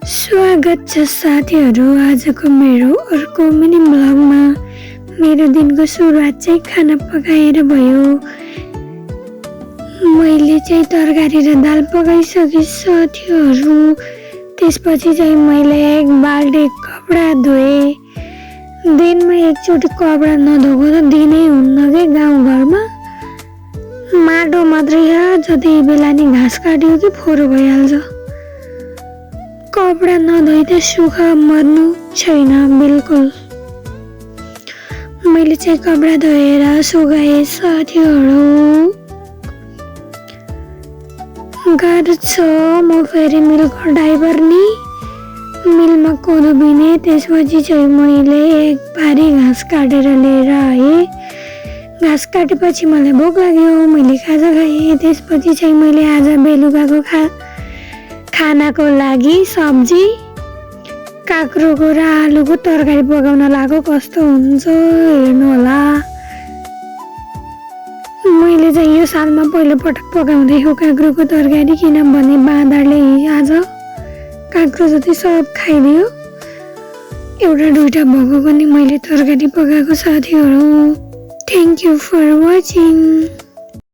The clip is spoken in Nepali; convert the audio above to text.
स्वागत छ साथीहरू आजको मेरो अर्को मिनी ब्लगमा। मेरो दिनको सुरुवात चाहिँ खाना पकाएर भयो। मैले चाहिँ तरकारी र दाल पकाइसके साथीहरू। त्यसपछि चाहिँ मैले एक बाल्टी कपडा धोएँ। दिनमा एकचोटि कपडा नधोएको त दिनै हुन्न के गाउँघरमा। माटो मात्रै जति बेला नि घाँस काट्यो कि फोहोर भइहाल्छ। कपडा नधोइ त सुख मर्नु छैन बिल्कुल। मैले चाहिँ कपडा धोएर सुकाएँ साथीहरू। गाह्रो छ। म फेरि मिलको ड्राइभर नि। मिलमा कोदो बिने त्यसपछि चाहिँ मैले एक भारी घाँस काटेर लिएर आएँ। घाँस काटेपछि मलाई भोक लाग्यो। मैले खाजा खाएँ। त्यसपछि चाहिँ मैले आज बेलुकाको खानाको लागि सब्जी काँक्रोको र आलुको तरकारी पकाउन लाग्यो। कस्तो हुन्छ हेर्नु होला। मैले चाहिँ यो सालमा पहिलोपटक पकाउँदैछु काँक्रोको तरकारी, किनभने बाँदरले आज काँक्रो जति सब खाइदियो। एउटा दुईटा भएको पनि मैले तरकारी पकाएको साथीहरू। Thank you for watching.